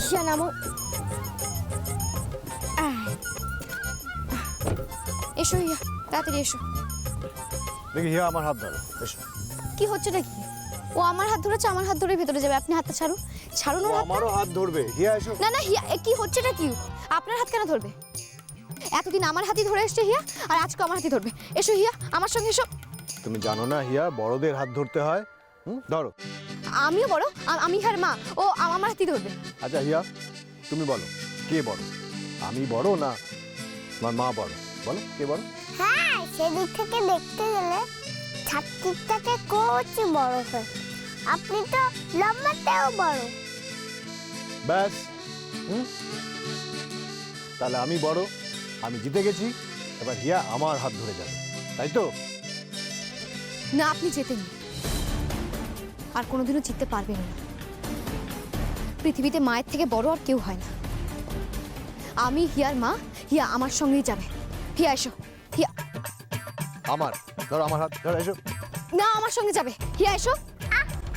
হিয়া নামো। এসো হিয়া, তাড়াতাড়ি এসো। দেখি হিয়া আমার হাত ধরো, এসো। কি হচ্ছে নাকি? ও আমার হাত ধরেছে, আমার হাত ধরে ভেতরে যাবে। আপনি হাতটা ছাড়ুন, ছাড়ুন ওর হাতটা। আমারও হাত ধরবে। হিয়া এসো। না না হিয়া, কি হচ্ছেটা কি? আপনার হাত কেন ধরবে? এতদিন আমার হাতই ধরে এসছে হিয়া, আর আজকে আমার হাতই ধরবে। এসো হিয়া, আমার সঙ্গে এসো। তুমি জানো না হিয়া, বড়দের হাত ধরতে হয়। ধরো। আমিও বড়, আমি হিয়ার মা, ও আমার হাতই ধরবে। আচ্ছা হিয়া, তুমি বলো কে বড়? আমি বড় না আমার মা বড়? বলো কে বড়? হ্যাঁ, সেদিক থেকে দেখতে গেলে ছাত্রীটাকে কোচ বড় হয়। আপনি তো লম্বাতেও বড়। ব্যাস। তাহলে আমি বড়, আমি জিতে গেছি। এবার হিয়া আমার হাত ধরে যাবে, তাই তো? না, আপনি জেতেননি, আর কোনোদিনও জিততে পারবেন না। পৃথিবীতে মায়ের থেকে বড় আর কেউ হয় না। আমি হিয়ার মা, হিয়া আমার সঙ্গেই যাবে। হিয়া এসো, হিয়া। আমার ধরো, আমার হাত ধরো, এসো। না, আমার সঙ্গে যাবে। হিয়া এসো।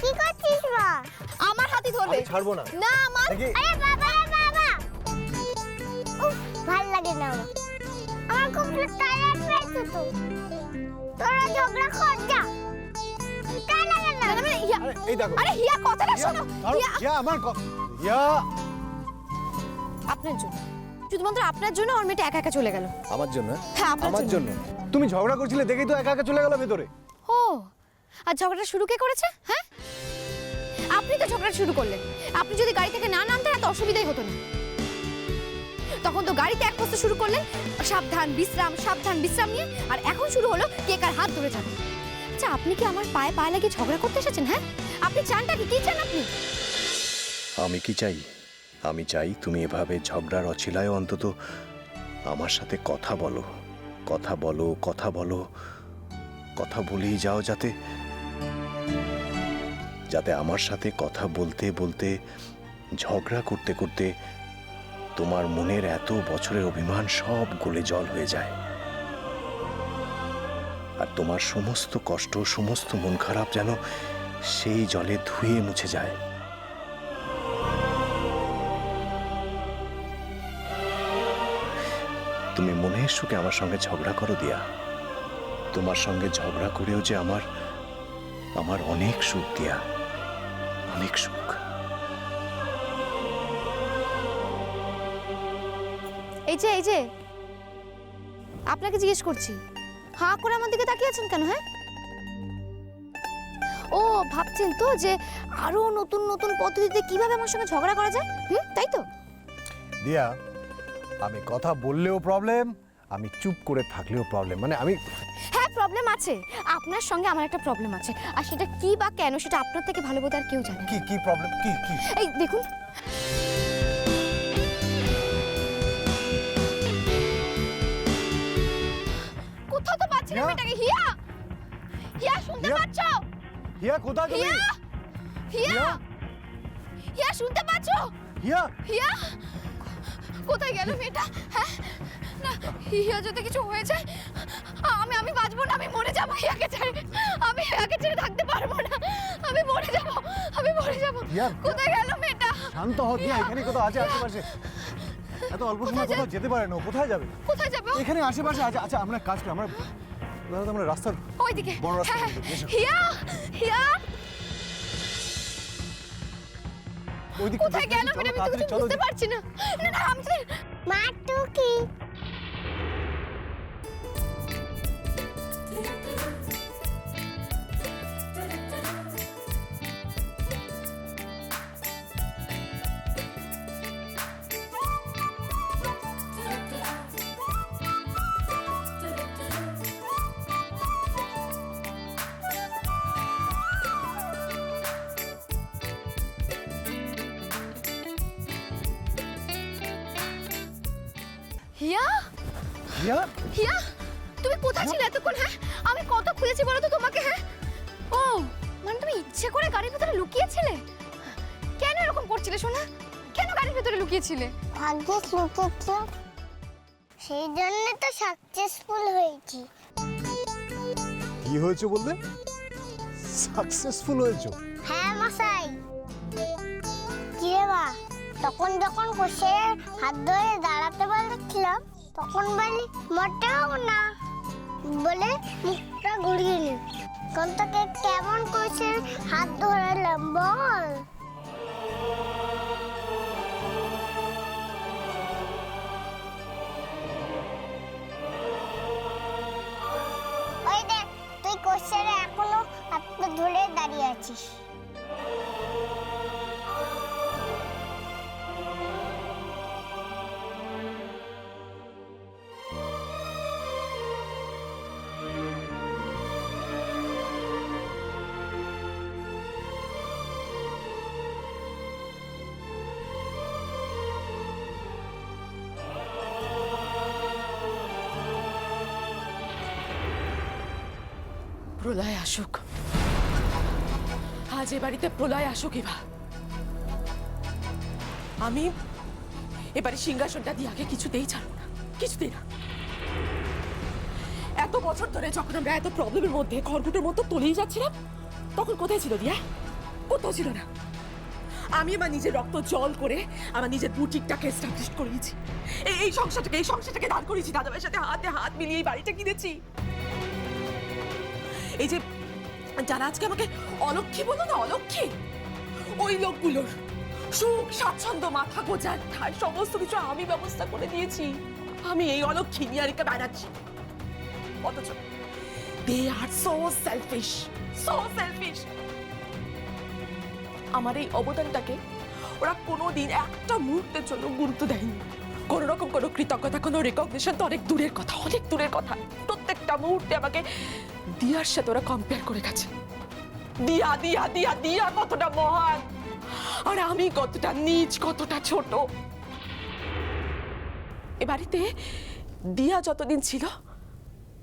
কি করছিস মা? আমার হাতই ধরবে। আমি ছাড়বো না। না আমার। দেখি। আরে বাবা রে বাবা, উফ, ভাল লাগে না আমার। আমার খুব টায়ার্ড হয়েছে তো। তোরা ঝগড়া কর যা, টায়ার্ড লাগে না। না, না, হিয়া। আরে এই দেখো। আরে হিয়া, কথাটা শোনো। ধরো, হিয়া, হিয়া আমার হিয়া। আপনার জন্য, শুধুমাত্র আপনার জন্য আমার মেয়েটা একা একা চলে গেল। আমার জন্য? হ্যাঁ, আপনার আমার জন্য। তুমি ঝগড়া করছিলে দেখেই তো একা একা চলে গেল ভেতরে। ও, আর ঝগড়া শুরু কে করেছে? হ্যাঁ, আপনি তো ঝগড়া শুরু করলেন। আপনি যদি গাড়ি থেকে না নামতেন এত অসুবিধাই হতো না। তখন তো গাড়িতে এক বসতে শুরু করলেন, সাবধান বিশ্রাম নিয়ে। আর এখন শুরু হলো কে কার হাত ধরে যাবে। আচ্ছা, আপনি কি আমার পায়ে পায়ে লাগিয়ে ঝগড়া করতে এসেছেন? হ্যাঁ, আপনি চানটা কি চান আপনি? আমি কি চাই? আমি চাই তুমি এভাবে ঝগড়ার অছিলায় অন্তত আমার সাথে কথা বলো, কথা বলো, কথা বলো, কথা বলেই যাও, যাতে যাতে আমার সাথে কথা বলতে বলতে, ঝগড়া করতে করতে তোমার মনের এত বছরের অভিমান সব গলে জল হয়ে যায়, আর তোমার সমস্ত কষ্ট, সমস্ত মন খারাপ যেন সেই জলে ধুয়ে মুছে যায়। তুমি মনের সুখে আমার সঙ্গে ঝগড়া করো দিয়া। তোমার সঙ্গে ঝগড়া করেও যে আমার অনেক সুখ দিয়া, অনেক সুখ। এই যে আপনাকে জিজ্ঞেস করছি, হাঁ করে আমার দিকে তাকিয়ে আছেন কেন? হ্যাঁ, ও ভাবছেন তো যে আরো নতুন নতুন পদ্ধতিতে কিভাবে আমার সঙ্গে ঝগড়া করা যায়, তাই তো? দিয়া, আমি কথা বললেও প্রবলেম, আমি চুপ করে থাকলেও প্রবলেম। মানে আমি হ্যাঁ, প্রবলেম আছে। আপনার সঙ্গে আমার একটা প্রবলেম আছে, আর সেটা কি বা কেন সেটা আপনার থেকে ভালো বোধ আর কেউ জানে না। কি প্রবলেম? কি? এই দেখুন, কোথাও তো পাচ্ছি না হিয়া? মেয়েটাকে। হিয়া, হিয়া শুনতে হিয়া? পাচ্ছো? হিয়া কোথায় তুমি? হিয়া, হিয়া, হিয়া শুনতে পাচ্ছো? হিয়া, হিয়া, কোথায় গেল মেয়েটা? হ্যাঁ, না, হিয়া যদি কিছু হয়ে যায় আমি বাঁচবো না, আমি মরে যাবো হিয়াকে ছেড়ে। আমি হিয়াকে ছেড়ে থাকতে পারবো না, আমি মরে যাবো। হিয়া, কোথায় গেল মেয়েটা? শান্ত হও দিয়া, এখানে কোথাও আছে আশেপাশে। এত অল্প সময় কোথাও যেতে পারে না, কোথায় যাবে? কোথায় যাবে ও? এখানে আশেপাশে আছে। আচ্ছা, আমরা কাজ করি, আমরা রাস্তার ওইদিকে। বড় রাস্তা হ্যাঁ, দিয়ে এসো। হিয়া, হিয়া, ওইদিকে কোথায় গেল মেয়েটা? আমি তো কিছু বুঝতে পারছি না। না না, আমি মা টুকি, হিয়া, হিয়া, হিয়া, তুমি কোথায় ছিলে এতক্ষণ? হ্যাঁ, আমি কত খুঁজেছি বলো তো তোমাকে। হ্যাঁ, ও মানে তুমি ইচ্ছে করে গাড়ির ভিতরে লুকিয়েছিলে? কেন এরকম করছিলে সোনা? কেন গাড়ির ভিতরে লুকিয়েছিলে? ভাগ্যিস লুকেছ, সেই জন্য তো সাকসেসফুল হয়েছি। কি হয়েছে বললে? সাকসেসফুল হয়েছো? হ্যাঁ মশাই। কি রে মা, তখন যখন কোষের হাত ধরে দাঁড়াতে বলেছিলাম তখন বলি মোটেও না বলে মুখটা ঘুরিয়ে নি। কোন তোকে কেমন কোষের হাত ধরালাম বল? ওই দেখ তুই কোষের এখনো হাতটা ধরে দাঁড়িয়ে আছিস। প্রলয় আসুক, আজ এ বাড়িতে প্রলয় আসুক। আমি এবারে সিংহাসনটা দিয়ে আগে কিছুতেই ছাড়বো না, কিছুতেই না। এত বছর ধরে যখন আমরা এত প্রবলেমের মধ্যে খড়কুটোর মতো তলিয়ে যাচ্ছিলাম তখন কোথায় ছিল দিয়া? কোথাও ছিল না। আমি আমার নিজের রক্ত জল করে আমার নিজের বুটিকটাকে এস্টাবলিশ করিয়েছি, এই সংসারটাকে দাঁড় করিয়েছি, দাদাভাইয়ের সাথে হাতে হাত মিলিয়ে এই বাড়িটা কিনেছি। এই যে যারা আজকে আমাকে অলক্ষী বলো না, অলক্ষী, ওই লোকগুলোর সুখ স্বাচ্ছন্দ্য মাথা গোজার ঠায় সমস্ত কিছু আমি ব্যবস্থা করে দিয়েছি। আমি এই অলক্ষী নিয়ারিকা বেড়াচ্ছি, অথচ দে আর সো সেলফিশ, সো সেলফিশ। আমার এই অবদানটাকে ওরা কোনোদিন একটা মুহূর্তের জন্য গুরুত্ব দেয়নি। কোন রকম কোনো কৃতজ্ঞতা, কোনো রেকগনিশন তো অনেক দূরের কথা, অনেক দূরের কথা। প্রত্যেকটা মুহূর্তে আমাকে দিয়ার সাথে ওরা কম্পেয়ার করে গেছে। দিয়া দিয়া দিয়া দিয়া কতটা মহান, আর আমি কতটা নীচ, কতটা ছোট। এ বাড়িতে দিয়া যতদিন ছিল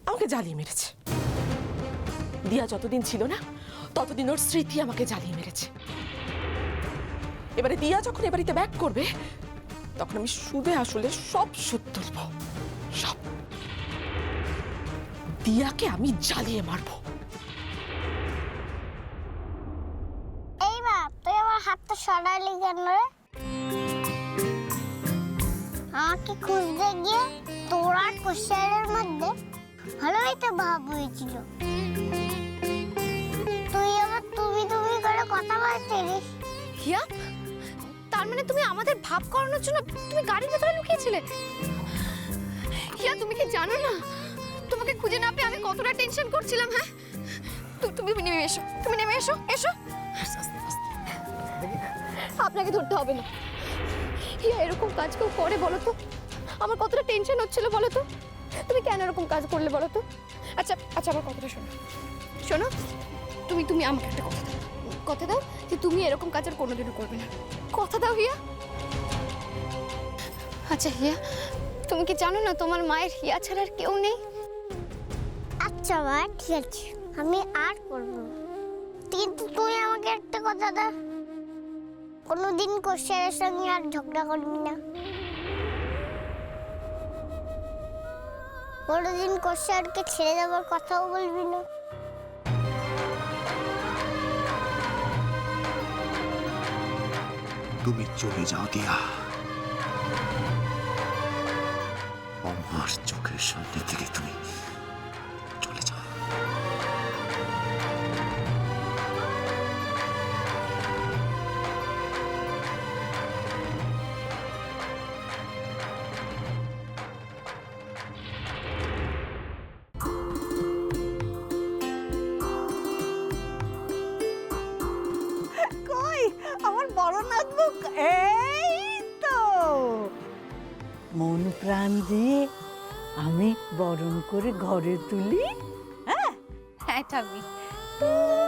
আমাকে জ্বালিয়ে মেরেছে, দিয়া যতদিন ছিল না ততদিন ওর স্মৃতি আমাকে জ্বালিয়ে মেরেছে। এবারে দিয়া যখন এ বাড়িতে ব্যাক করবে তখন আমি সুদে আসলে সব সুদ তুলব, সব। দিয়াকে আমি জ্বালিয়ে মারবো। এই বাপ তুই আমার হাতটা সরালি কেন রে? আমাকে খুঁজতে গিয়ে তোর আর কোষের মধ্যে ভালোই তো ভাব হয়েছিল। তুই আবার তুমি করে কথা বলছিস। হিয়া, তার মানে তুমি আমাদের ভাব করানোর জন্য তুমি গাড়ির ভেতরে লুকিয়েছিলে? হিয়া, তুমি কি জানো না তোমাকে খুঁজে না পেয়ে আমি কতটা টেনশন করছিলাম? হ্যাঁ, তুমি নেমে এসো, তুমি নেমে এসো, এসো। আপনাকে ধরতে হবে না। হিয়া, এরকম কাজ কেউ করে বলো তো? আমার কতটা টেনশন হচ্ছিল বলো তো? তুমি কেন এরকম কাজ করলে বলো তো? আচ্ছা আচ্ছা, আমার কথাটা শোনো, শোনো। তুমি আমাকে একটা কথা দাও, কথা দাও যে তুমি এরকম কাজ আর কোনোদিনও করবে না। কথা দাও হিয়া। আচ্ছা হিয়া, তুমি কি জানো না তোমার মায়ের হিয়া ছাড়া আর কেউ নেই? আচ্ছা মা, ঠিক আছে, আমি আর করব না। কিন্তু তুই আমাকে একটা কথা দাও, কোনোদিন কোষের সঙ্গে আর ঝগড়া করবি না? কোনোদিন কোষেরকে ছেড়ে দেওয়ার কথাও বলবি না? তুমি চলে যাও দিয়া, আমার চোখের সামনে থেকে তুমি চলে যাও। কই আমার বড় নাতবুক? এই তো মন প্রাণ দিয়ে আমি বরণ করে ঘরে তুলি। হ্যাঁ হ্যাঁ ঠাম্মি। তুই